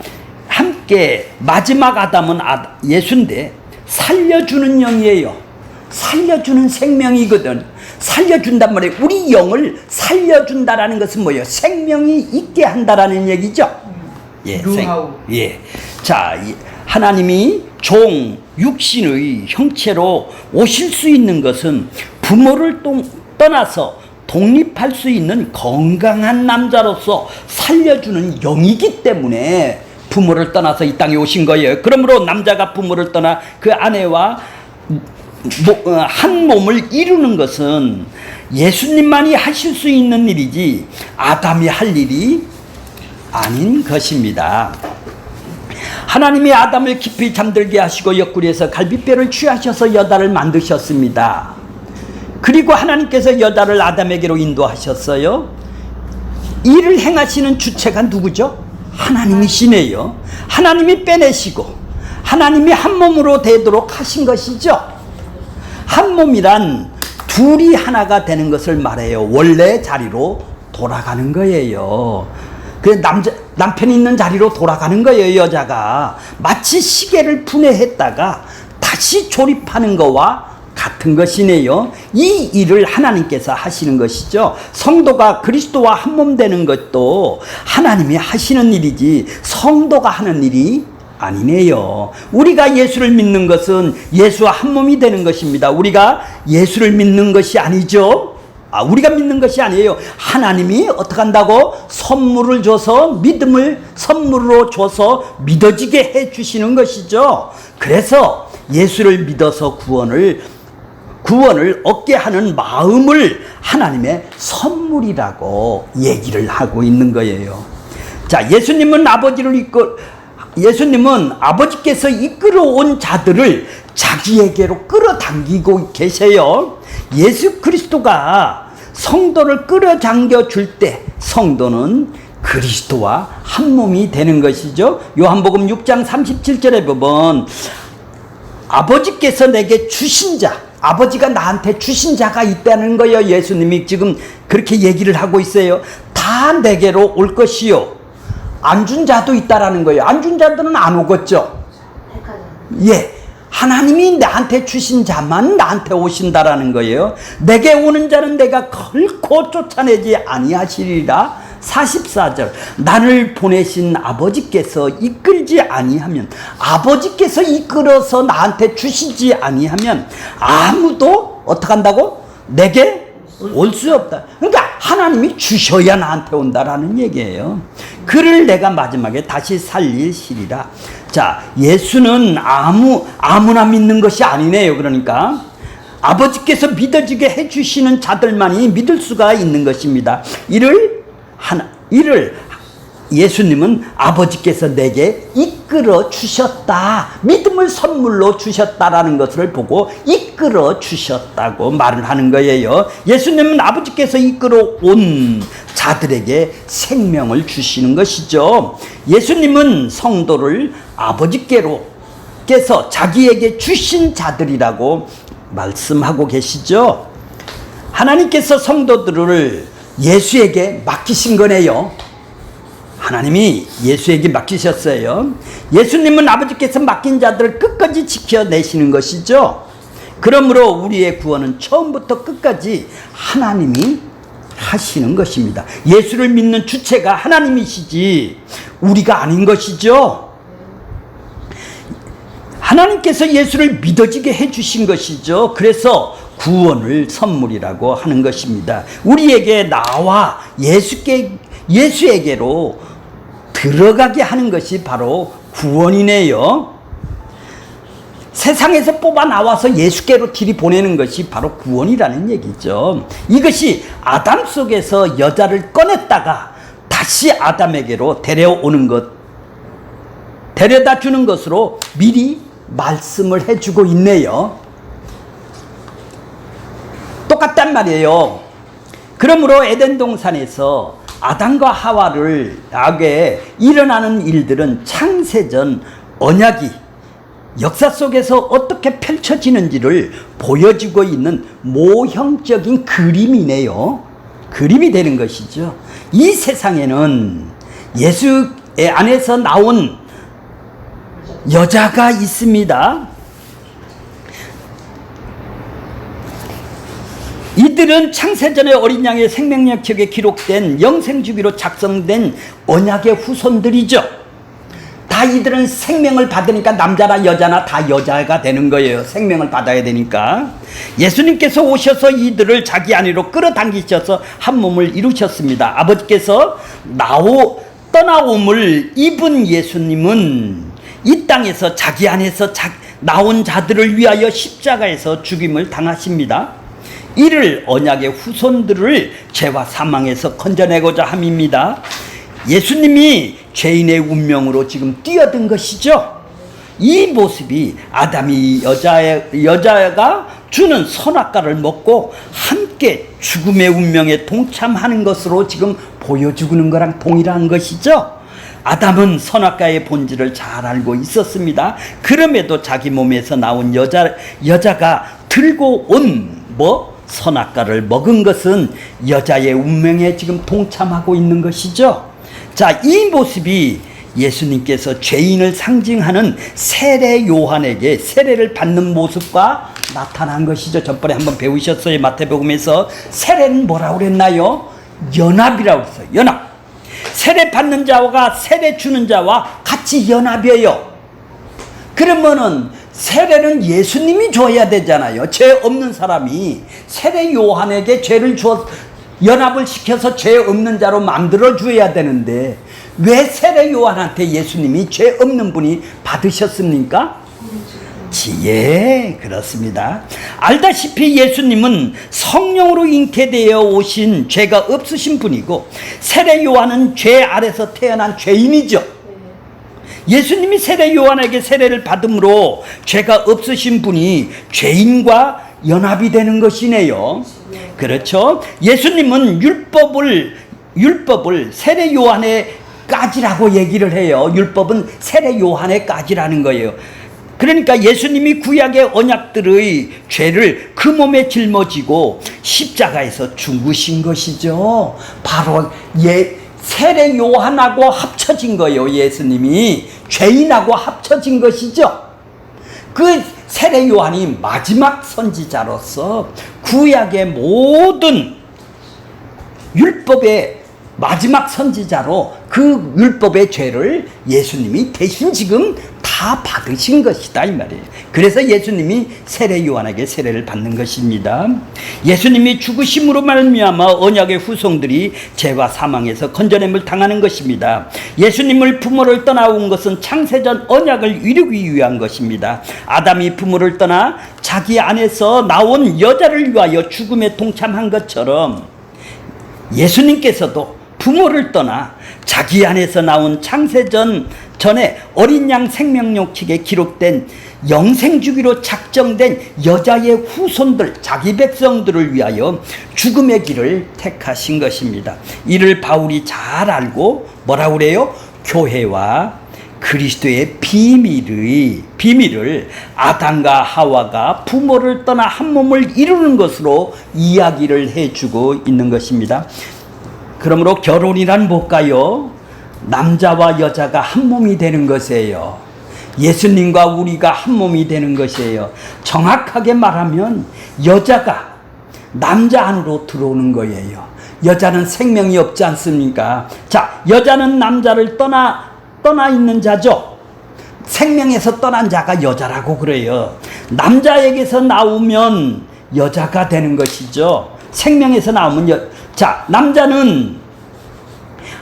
함께 마지막 아담은 예수인데 살려주는 영이에요. 살려주는 생명이거든. 살려준단 말이에요. 우리 영을 살려준다라는 것은 뭐예요? 생명이 있게 한다라는 얘기죠. 예, 예. 자, 하나님이 육신의 형체로 오실 수 있는 것은 부모를 떠나서 독립할 수 있는 건강한 남자로서 살려주는 영이기 때문에 부모를 떠나서 이 땅에 오신 거예요. 그러므로 남자가 부모를 떠나 그 아내와 한 몸을 이루는 것은 예수님만이 하실 수 있는 일이지 아담이 할 일이 아닌 것입니다. 하나님이 아담을 깊이 잠들게 하시고 옆구리에서 갈비뼈를 취하셔서 여자를 만드셨습니다. 그리고 하나님께서 여자를 아담에게로 인도하셨어요. 이를 행하시는 주체가 누구죠? 하나님이시네요. 하나님이 빼내시고 하나님이 한 몸으로 되도록 하신 것이죠. 한 몸이란 둘이 하나가 되는 것을 말해요. 원래 자리로 돌아가는 거예요. 그 남편이 있는 자리로 돌아가는 거예요. 여자가 마치 시계를 분해했다가 다시 조립하는 거와 같은 것이네요. 이 일을 하나님께서 하시는 것이죠. 성도가 그리스도와 한 몸 되는 것도 하나님이 하시는 일이지 성도가 하는 일이 아니네요. 우리가 예수를 믿는 것은 예수와 한 몸이 되는 것입니다. 우리가 예수를 믿는 것이 아니죠. 우리가 믿는 것이 아니에요. 하나님이 어떻게 한다고? 선물을 줘서 믿음을 선물로 줘서 믿어지게 해주시는 것이죠. 그래서 예수를 믿어서 구원을 얻게 하는 마음을 하나님의 선물이라고 얘기를 하고 있는 거예요. 자, 예수님은 아버지께서 이끌어온 자들을 자기에게로 끌어당기고 계세요. 예수 그리스도가 성도를 끌어당겨 줄 때 성도는 그리스도와 한 몸이 되는 것이죠. 요한복음 6장 37절에 보면 아버지께서 내게 주신 자, 아버지가 나한테 주신 자가 있다는 거예요. 예수님이 지금 그렇게 얘기를 하고 있어요. 다 내게로 올 것이요. 안 준 자도 있다라는 거예요. 안 준 자들은 안 오겠죠. 예. 하나님이 나한테 주신 자만 나한테 오신다라는 거예요. 내게 오는 자는 내가 결코 쫓아내지 아니하시리라. 44절. 나를 보내신 아버지께서 이끌지 아니하면, 아버지께서 이끌어서 나한테 주시지 아니하면 아무도 어떻게 한다고? 내게 올 수 없다. 그러니까 하나님이 주셔야 나한테 온다라는 얘기예요. 그를 내가 마지막에 다시 살리시리라. 자, 예수는 아무나 믿는 것이 아니네요. 그러니까 아버지께서 믿어지게 해주시는 자들만이 믿을 수가 있는 것입니다. 이를 예수님은 아버지께서 내게 이끌어 주셨다. 믿음을 선물로 주셨다라는 것을 보고 이끌어 주셨다고 말을 하는 거예요. 예수님은 아버지께서 이끌어 온 자들에게 생명을 주시는 것이죠. 예수님은 성도를 아버지께서 자기에게 주신 자들이라고 말씀하고 계시죠. 하나님께서 성도들을 예수에게 맡기신 거네요. 하나님이 예수에게 맡기셨어요. 예수님은 아버지께서 맡긴 자들을 끝까지 지켜내시는 것이죠. 그러므로 우리의 구원은 처음부터 끝까지 하나님이 하시는 것입니다. 예수를 믿는 주체가 하나님이시지 우리가 아닌 것이죠. 하나님께서 예수를 믿어지게 해주신 것이죠. 그래서 구원을 선물이라고 하는 것입니다. 우리에게 나와 예수에게로 들어가게 하는 것이 바로 구원이네요. 세상에서 뽑아 나와서 예수께로 들이보내는 것이 바로 구원이라는 얘기죠. 이것이 아담 속에서 여자를 꺼냈다가 다시 아담에게로 데려오는 것, 데려다 주는 것으로 미리 말씀을 해주고 있네요. 똑같단 말이에요. 그러므로 에덴 동산에서 아담과 하와를 악에 일어나는 일들은 창세전 언약이 역사 속에서 어떻게 펼쳐지는지를 보여주고 있는 모형적인 그림이네요. 그림이 되는 것이죠. 이 세상에는 예수의 안에서 나온 여자가 있습니다. 이들은 창세전의 어린 양의 생명력책에 기록된 영생주기로 작성된 언약의 후손들이죠. 다 이들은 생명을 받으니까 남자나 여자나 다 여자가 되는 거예요. 생명을 받아야 되니까. 예수님께서 오셔서 이들을 자기 안으로 끌어당기셔서 한 몸을 이루셨습니다. 아버지께서 떠나옴을 입은 예수님은 이 땅에서 자기 안에서 나온 자들을 위하여 십자가에서 죽임을 당하십니다. 이를 언약의 후손들을 죄와 사망에서 건져내고자 함입니다. 예수님이 죄인의 운명으로 지금 뛰어든 것이죠. 이 모습이 아담이 여자가 주는 선악과를 먹고 함께 죽음의 운명에 동참하는 것으로 지금 보여주는 거랑 동일한 것이죠. 아담은 선악과의 본질을 잘 알고 있었습니다. 그럼에도 자기 몸에서 나온 여자가 들고 온 선악과를 먹은 것은 여자의 운명에 지금 동참하고 있는 것이죠. 자, 이 모습이 예수님께서 죄인을 상징하는 세례 요한에게 세례를 받는 모습과 나타난 것이죠. 전번에 한번 배우셨어요. 마태복음에서 세례는 뭐라고 그랬나요? 연합이라고 했어요. 연합. 세례 받는 자와 세례 주는 자와 같이 연합이에요. 그러면은 세례는 예수님이 줘야 되잖아요. 죄 없는 사람이 세례 요한에게 죄를 연합을 시켜서 죄 없는 자로 만들어 줘야 되는데 왜 세례 요한한테 예수님이 죄 없는 분이 받으셨습니까? 예, 그렇습니다. 알다시피 예수님은 성령으로 잉태되어 오신 죄가 없으신 분이고 세례 요한은 죄 아래서 태어난 죄인이죠. 예수님이 세례 요한에게 세례를 받음으로 죄가 없으신 분이 죄인과 연합이 되는 것이네요. 그렇죠? 예수님은 율법을 세례 요한에 까지라고 얘기를 해요. 율법은 세례 요한에 까지라는 거예요. 그러니까 예수님이 구약의 언약들의 죄를 그 몸에 짊어지고 십자가에서 죽으신 것이죠. 바로 세례 요한하고 합쳐진 거예요. 예수님이 죄인하고 합쳐진 것이죠. 그 세례 요한이 마지막 선지자로서 구약의 모든 율법의 마지막 선지자로 그 율법의 죄를 예수님이 대신 지금 다 받으신 것이다 이 말이에요. 그래서 예수님이 세례 요한에게 세례를 받는 것입니다. 예수님이 죽으심으로 말미암아 언약의 후손들이 죄와 사망에서 건져냄을 당하는 것입니다. 예수님을 부모를 떠나온 것은 창세전 언약을 이루기 위한 것입니다. 아담이 부모를 떠나 자기 안에서 나온 여자를 위하여 죽음에 동참한 것처럼 예수님께서도 부모를 떠나 자기 안에서 나온 창세전에 어린 양 생명록책에 기록된 영생주기로 작정된 여자의 후손들, 자기 백성들을 위하여 죽음의 길을 택하신 것입니다. 이를 바울이 잘 알고 뭐라고 그래요? 교회와 그리스도의 비밀을 아담과 하와가 부모를 떠나 한 몸을 이루는 것으로 이야기를 해주고 있는 것입니다. 그러므로 결혼이란 뭘까요? 남자와 여자가 한 몸이 되는 것이에요. 예수님과 우리가 한 몸이 되는 것이에요. 정확하게 말하면 여자가 남자 안으로 들어오는 거예요. 여자는 생명이 없지 않습니까? 자, 여자는 남자를 떠나 있는 자죠. 생명에서 떠난 자가 여자라고 그래요. 남자에게서 나오면 여자가 되는 것이죠. 생명에서 나오면 자, 남자는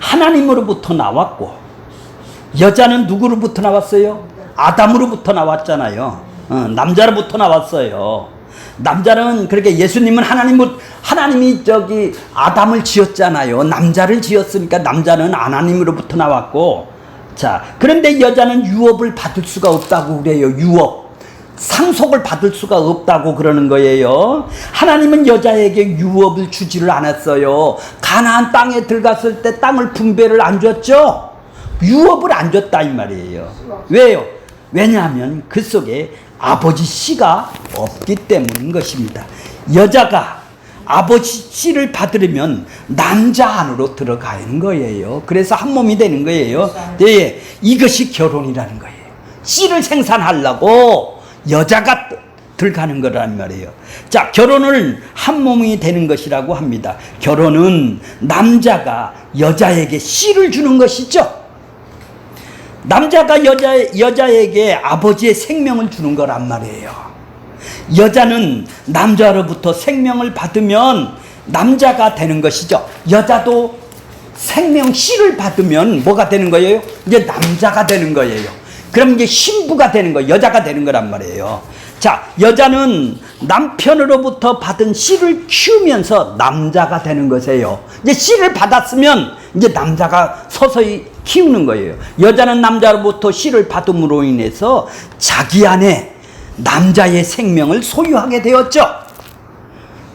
하나님으로부터 나왔고 여자는 누구로부터 나왔어요? 아담으로부터 나왔잖아요. 남자로부터 나왔어요. 남자는 그렇게 예수님은 하나님이 아담을 지었잖아요. 남자를 지었으니까 남자는 하나님으로부터 나왔고, 자, 그런데 여자는 유업을 받을 수가 없다고 그래요. 유업. 상속을 받을 수가 없다고 그러는 거예요. 하나님은 여자에게 유업을 주지를 않았어요. 가나안 땅에 들어갔을 때 땅을 분배를 안 줬죠. 유업을 안 줬다 이 말이에요. 왜요? 왜냐하면 그 속에 아버지 씨가 없기 때문인 것입니다. 여자가 아버지 씨를 받으려면 남자 안으로 들어가는 거예요. 그래서 한 몸이 되는 거예요. 네, 이것이 결혼이라는 거예요. 씨를 생산하려고 여자가 들어가는 거란 말이에요. 자, 결혼을 한 몸이 되는 것이라고 합니다. 결혼은 남자가 여자에게 씨를 주는 것이죠. 남자가 여자에게 아버지의 생명을 주는 거란 말이에요. 여자는 남자로부터 생명을 받으면 남자가 되는 것이죠. 여자도 생명 씨를 받으면 뭐가 되는 거예요? 이제 남자가 되는 거예요. 그럼 이제 신부가 되는 거예요. 여자가 되는 거란 말이에요. 자, 여자는 남편으로부터 받은 씨를 키우면서 남자가 되는 것이에요. 이제 씨를 받았으면 이제 남자가 서서히 키우는 거예요. 여자는 남자로부터 씨를 받음으로 인해서 자기 안에 남자의 생명을 소유하게 되었죠.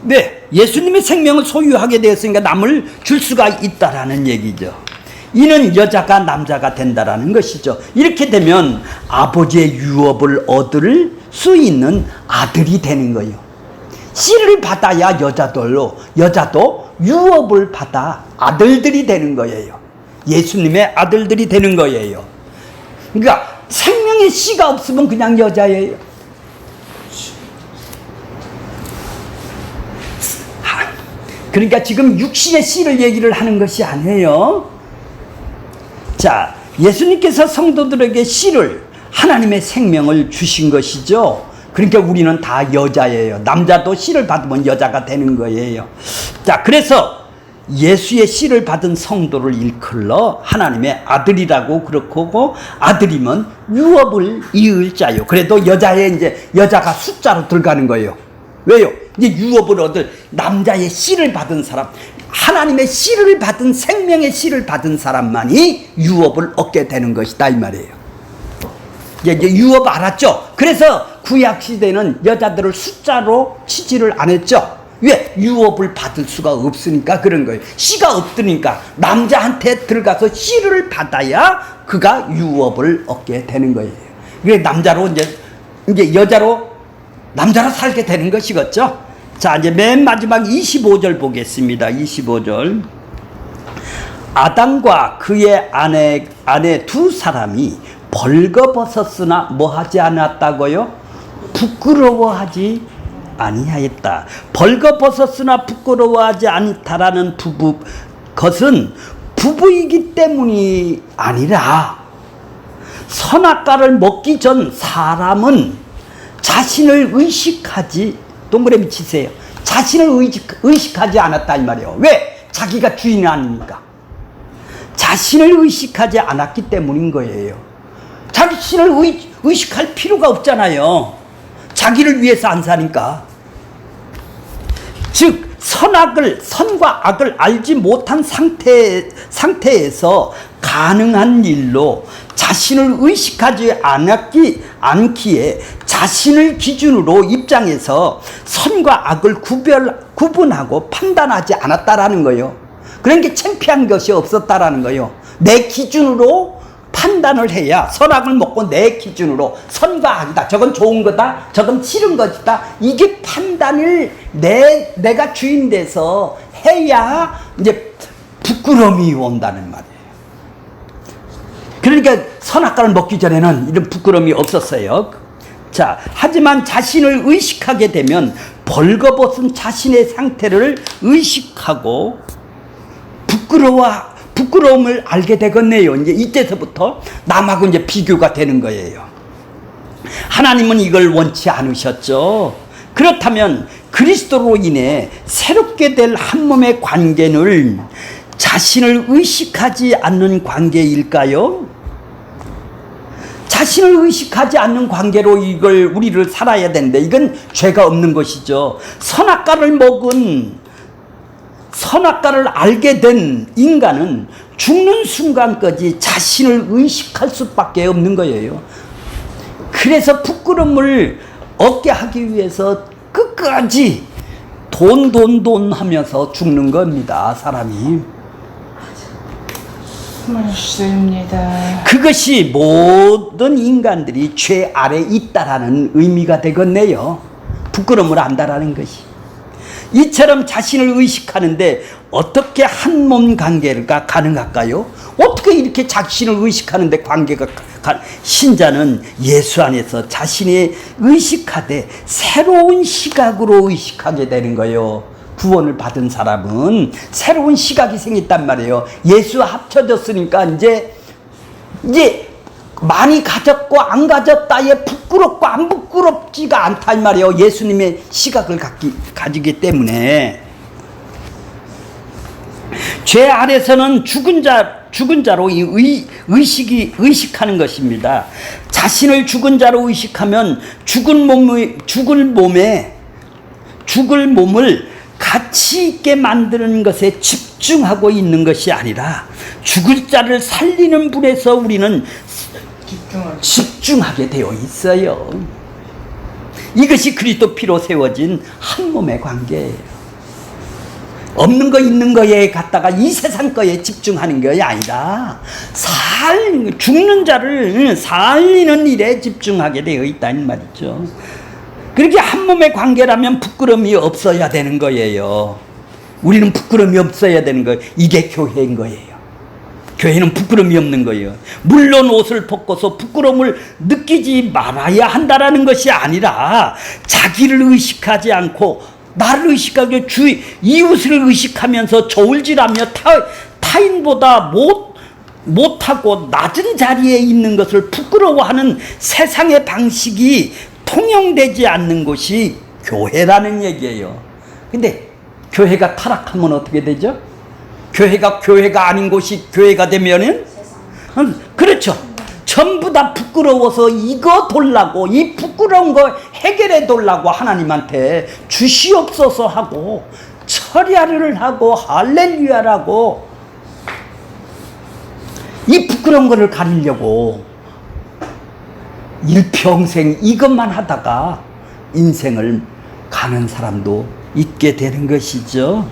네, 예수님의 생명을 소유하게 되었으니까 남을 줄 수가 있다라는 얘기죠. 이는 여자가 남자가 된다라는 것이죠. 이렇게 되면 아버지의 유업을 얻을 수 있는 아들이 되는 거예요. 씨를 받아야 여자도 유업을 받아 아들들이 되는 거예요. 예수님의 아들들이 되는 거예요. 그러니까 생명의 씨가 없으면 그냥 여자예요. 그러니까 지금 육신의 씨를 얘기를 하는 것이 아니에요. 자, 예수님께서 성도들에게 씨를, 하나님의 생명을 주신 것이죠. 그러니까 우리는 다 여자예요. 남자도 씨를 받으면 여자가 되는 거예요. 자, 그래서 예수의 씨를 받은 성도를 일컬러 하나님의 아들이라고 그렇고, 아들이면 유업을 이을 자요. 그래도 여자가 숫자로 들어가는 거예요. 왜요? 이제 유업을 얻을 남자의 씨를 받은 사람, 하나님의 씨를 받은, 생명의 씨를 받은 사람만이 유업을 얻게 되는 것이다 이 말이에요. 이제 유업 알았죠? 그래서 구약 시대는 여자들을 숫자로 치지를 안 했죠? 왜? 유업을 받을 수가 없으니까 그런 거예요. 씨가 없으니까 남자한테 들어가서 씨를 받아야 그가 유업을 얻게 되는 거예요. 그래 남자로 이제 여자로 남자로 살게 되는 것이겠죠? 자, 이제 맨 마지막 25절 보겠습니다. 25절. 아담과 그의 아내 두 사람이 벌거벗었으나 뭐 하지 않았다고요? 부끄러워하지 아니하였다. 벌거벗었으나 부끄러워하지 않다라는 것은 부부이기 때문이 아니라 선악과를 먹기 전 사람은 자신을 의식하지, 동그라미 치세요. 자신을 의식하지 않았다 이 말이에요. 왜? 자기가 주인이 아닙니까? 자신을 의식하지 않았기 때문인 거예요. 자신을 의식할 필요가 없잖아요. 자기를 위해서 안 사니까. 즉 선과 악을 알지 못한 상태에서 가능한 일로 자신을 의식하지 않기에 자신을 기준으로 입장해서 선과 악을 구분하고 판단하지 않았다라는 거예요. 그러니까 창피한 것이 없었다라는 거예요. 내 기준으로 판단을 해야 선악을 먹고 내 기준으로 선과 악이다. 저건 좋은 거다. 저건 싫은 것이다. 이게 판단을 내가 주인 돼서 해야 이제 부끄러움이 온다는 말이에요. 그러니까 선악과를 먹기 전에는 이런 부끄러움이 없었어요. 자, 하지만 자신을 의식하게 되면 벌거벗은 자신의 상태를 의식하고 부끄러움을 알게 되겠네요. 이제 이때서부터 남하고 이제 비교가 되는 거예요. 하나님은 이걸 원치 않으셨죠. 그렇다면 그리스도로 인해 새롭게 될 한 몸의 관계는 자신을 의식하지 않는 관계일까요? 자신을 의식하지 않는 관계로 우리를 살아야 되는데 이건 죄가 없는 것이죠. 선악과를 알게 된 인간은 죽는 순간까지 자신을 의식할 수밖에 없는 거예요. 그래서 부끄러움을 얻게 하기 위해서 끝까지 돈 하면서 죽는 겁니다, 사람이. 맞습니다. 그것이 모든 인간들이 죄 아래 있다라는 의미가 되겠네요. 부끄러움을 안다라는 것이. 이처럼 자신을 의식하는데 어떻게 한 몸 관계가 가능할까요? 어떻게 이렇게 자신을 의식하는데 관계가 신자는 예수 안에서 자신이 의식하되 새로운 시각으로 의식하게 되는 거예요. 구원을 받은 사람은 새로운 시각이 생겼단 말이에요. 예수 합쳐졌으니까 이제 많이 가졌고 안 가졌다에 부끄럽고 안 부끄럽지가 않다 이 말이에요. 예수님의 시각을 가지기 때문에. 죄 아래서는 죽은 자로 의식하는 것입니다. 자신을 죽은 자로 의식하면 죽을 몸을 가치 있게 만드는 것에 집중하고 있는 것이 아니라 죽을 자를 살리는 분에서 우리는 집중하게 되어 있어요. 이것이 그리스도 피로 세워진 한 몸의 관계예요. 없는 거 있는 거에 갖다가 이 세상 거에 집중하는 것이 아니라 죽는 자를 살리는 일에 집중하게 되어 있다는 말이죠. 그렇게 한 몸의 관계라면 부끄러움이 없어야 되는 거예요. 우리는 부끄러움이 없어야 되는 거예요. 이게 교회인 거예요. 교회는 부끄러움이 없는 거예요. 물론 옷을 벗고서 부끄러움을 느끼지 말아야 한다라는 것이 아니라 자기를 의식하지 않고 나를 의식하고 이웃을 의식하면서 저울질하며 타인보다 못하고 낮은 자리에 있는 것을 부끄러워하는 세상의 방식이 통용되지 않는 것이 교회라는 얘기예요. 근데 교회가 타락하면 어떻게 되죠? 교회가 아닌 곳이 교회가 되면은 그렇죠. 전부 다 부끄러워서 이거 돌라고 이 부끄러운 거 해결해 돌라고 하나님한테 주시옵소서 하고 철야를 하고 할렐루야라고 이 부끄러운 거를 가리려고 일평생 이것만 하다가 인생을 가는 사람도 있게 되는 것이죠.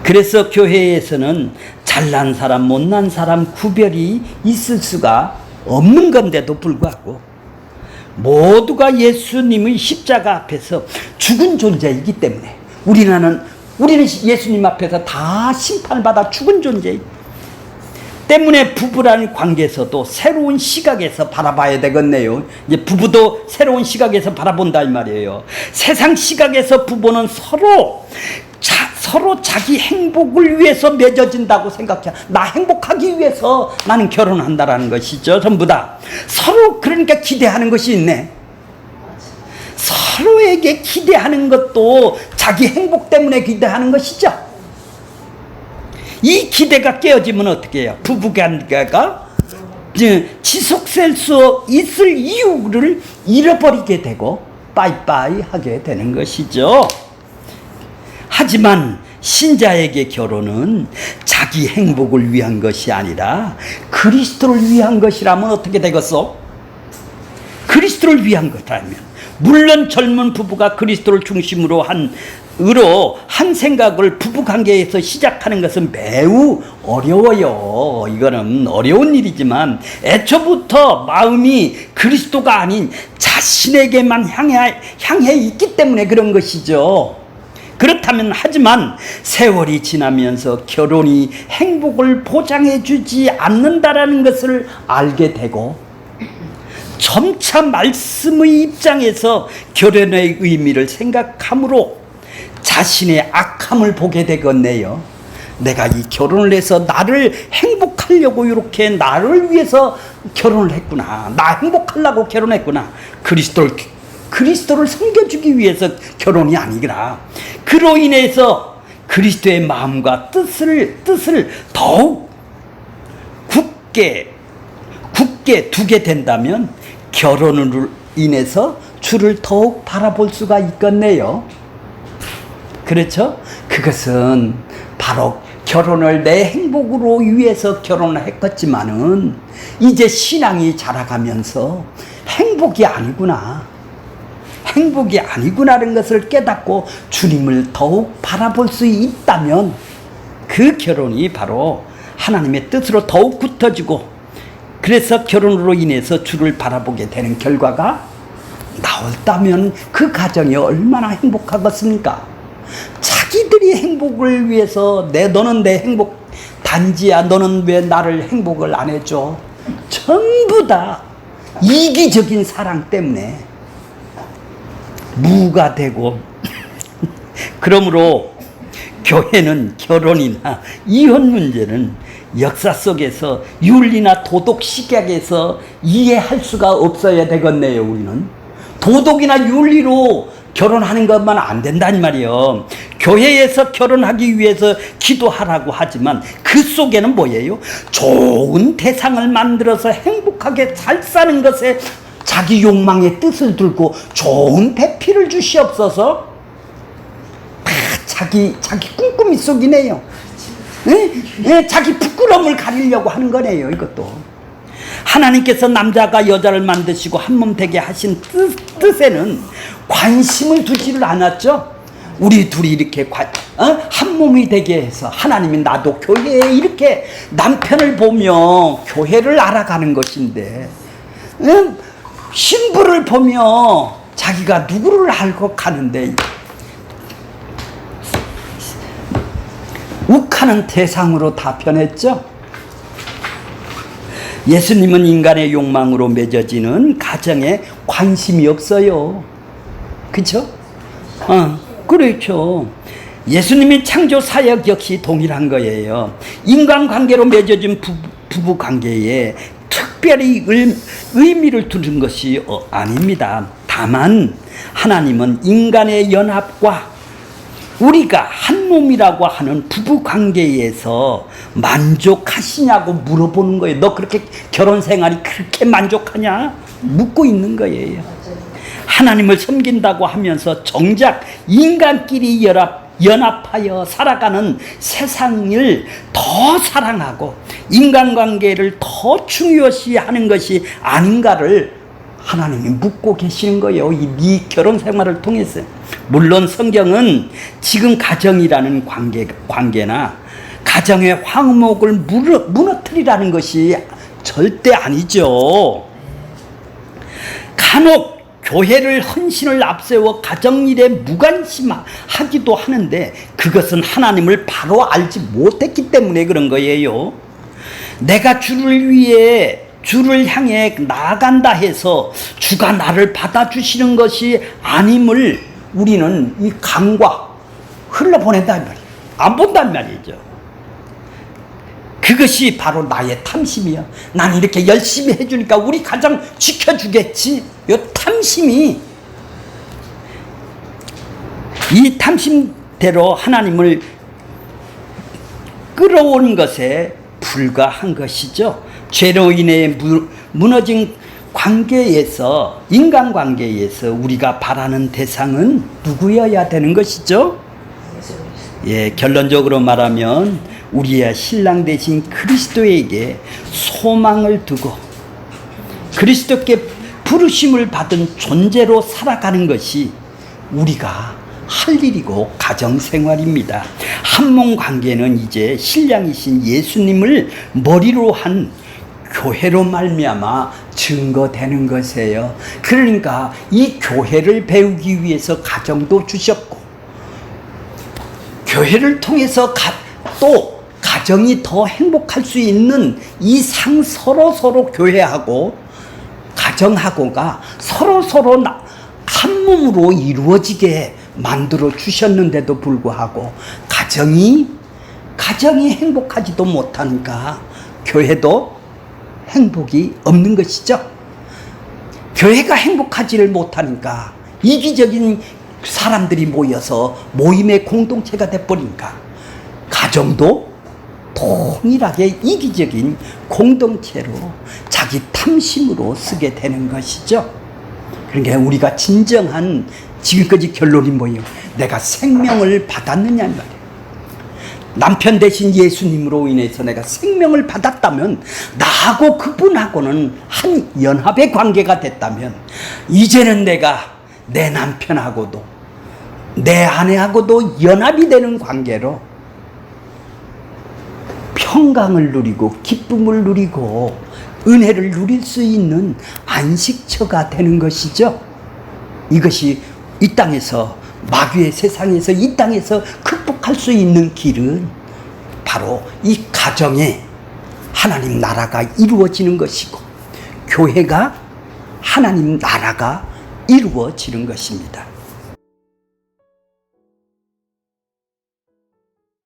그래서 교회에서는 잘난 사람, 못난 사람 구별이 있을 수가 없는 건데도 불구하고 모두가 예수님의 십자가 앞에서 죽은 존재이기 때문에 우리는 예수님 앞에서 다 심판받아 죽은 존재 때문에 부부라는 관계에서도 새로운 시각에서 바라봐야 되겠네요. 이제 부부도 새로운 시각에서 바라본다 이 말이에요. 세상 시각에서 부부는 서로 자기 행복을 위해서 맺어진다고 생각해. 나 행복하기 위해서 나는 결혼한다라는 것이죠. 전부 다 서로 그러니까 기대하는 것이 있네. 서로에게 기대하는 것도 자기 행복 때문에 기대하는 것이죠. 이 기대가 깨어지면 어떻게 해요? 부부관계가 지속될 수 있을 이유를 잃어버리게 되고 빠이빠이 하게 되는 것이죠. 하지만 신자에게 결혼은 자기 행복을 위한 것이 아니라 그리스도를 위한 것이라면 어떻게 되겠어? 그리스도를 위한 것이라면 물론 젊은 부부가 그리스도를 중심으로 한 생각을 부부관계에서 시작하는 것은 매우 어려워요. 이거는 어려운 일이지만 애초부터 마음이 그리스도가 아닌 자신에게만 향해 있기 때문에 그런 것이죠. 그렇다면 하지만 세월이 지나면서 결혼이 행복을 보장해 주지 않는다라는 것을 알게 되고 점차 말씀의 입장에서 결혼의 의미를 생각함으로 자신의 악함을 보게 되겠네요. 내가 이 결혼을 해서 나를 행복하려고 이렇게 나를 위해서 결혼을 했구나. 나 행복하려고 결혼했구나. 그리스도를 섬겨주기 위해서 결혼이 아니라 그로 인해서 그리스도의 마음과 뜻을 더욱 굳게 두게 된다면 결혼으로 인해서 주를 더욱 바라볼 수가 있겠네요. 그렇죠? 그것은 바로 결혼을 내 행복으로 위해서 결혼을 했겠지만은 이제 신앙이 자라가면서 행복이 아니구나라는 것을 깨닫고 주님을 더욱 바라볼 수 있다면 그 결혼이 바로 하나님의 뜻으로 더욱 굳어지고 그래서 결혼으로 인해서 주를 바라보게 되는 결과가 나올다면 그 가정이 얼마나 행복하겠습니까? 자기들이 행복을 위해서 너는 내 행복 단지야, 너는 왜 나를 행복을 안 해줘? 전부 다 이기적인 사랑 때문에 무가 되고 그러므로 교회는 결혼이나 이혼 문제는 역사 속에서 윤리나 도덕 시각에서 이해할 수가 없어야 되겠네요. 우리는 도덕이나 윤리로 결혼하는 것만 안 된다는 말이에요. 교회에서 결혼하기 위해서 기도하라고 하지만 그 속에는 뭐예요? 좋은 대상을 만들어서 행복하게 잘 사는 것에 자기 욕망의 뜻을 들고 좋은 배필을 주시옵소서. 다 자기 꿈꾸미 속이네요. 자기 부끄러움을 가리려고 하는 거네요. 이것도 하나님께서 남자가 여자를 만드시고 한 몸 되게 하신 뜻에는 관심을 두지를 않았죠. 우리 둘이 이렇게 한 몸이 되게 해서 하나님이 나도 교회에 이렇게 남편을 보며 교회를 알아가는 것인데 신부를 보며 자기가 누구를 알고 가는데 욱하는 대상으로 다 변했죠. 예수님은 인간의 욕망으로 맺어지는 가정에 관심이 없어요. 그렇죠? 그렇죠. 예수님의 창조 사역 역시 동일한 거예요. 인간관계로 맺어진 부부 관계에 특별히 의미를 두는 것이 아닙니다. 다만 하나님은 인간의 연합과 우리가 한 몸이라고 하는 부부 관계에서 만족하시냐고 물어보는 거예요. 너 그렇게 결혼 생활이 그렇게 만족하냐? 묻고 있는 거예요. 하나님을 섬긴다고 하면서 정작 인간끼리 연합하여 살아가는 세상을 더 사랑하고 인간관계를 더 중요시 하는 것이 아닌가를 하나님이 묻고 계시는 거예요. 이 결혼 생활을 통해서. 물론 성경은 지금 가정이라는 관계나 가정의 화목을 무너뜨리라는 것이 절대 아니죠. 간혹 교회를 헌신을 앞세워 가정일에 무관심하기도 하는데 그것은 하나님을 바로 알지 못했기 때문에 그런 거예요. 내가 주를 향해 나아간다 해서 주가 나를 받아주시는 것이 아님을 우리는 이 감과 흘러보낸단 말이에요. 안 본단 말이죠. 그것이 바로 나의 탐심이야. 난 이렇게 열심히 해주니까 우리 가정 지켜주겠지. 이 탐심이, 이 탐심대로 하나님을 끌어온 것에 불과한 것이죠. 죄로 인해 무너진 관계에서, 인간관계에서 우리가 바라는 대상은 누구여야 되는 것이죠? 예, 결론적으로 말하면 우리의 신랑 대신 그리스도에게 소망을 두고 그리스도께 부르심을 받은 존재로 살아가는 것이 우리가 할 일이고 가정생활입니다. 한몸 관계는 이제 신랑이신 예수님을 머리로 한 교회로 말미암아 증거되는 것이에요. 그러니까 이 교회를 배우기 위해서 가정도 주셨고 교회를 통해서 또 가정이 더 행복할 수 있는 이 서로 교회하고 가정하고가 서로 한 몸으로 이루어지게 만들어 주셨는데도 불구하고 가정이 행복하지도 못하니까 교회도 행복이 없는 것이죠. 교회가 행복하지를 못하니까 이기적인 사람들이 모여서 모임의 공동체가 돼버리니까 가정도 동일하게 이기적인 공동체로 자기 탐심으로 쓰게 되는 것이죠. 그러니까 우리가 진정한 지금까지 결론이 뭐예요? 내가 생명을 받았느냐 말이에요. 남편 대신 예수님으로 인해서 내가 생명을 받았다면 나하고 그분하고는 한 연합의 관계가 됐다면 이제는 내가 내 남편하고도 내 아내하고도 연합이 되는 관계로 평강을 누리고 기쁨을 누리고 은혜를 누릴 수 있는 안식처가 되는 것이죠. 이것이 이 땅에서 마귀의 세상에서 이 땅에서 극복할 수 있는 길은 바로 이 가정에 하나님 나라가 이루어지는 것이고 교회가 하나님 나라가 이루어지는 것입니다.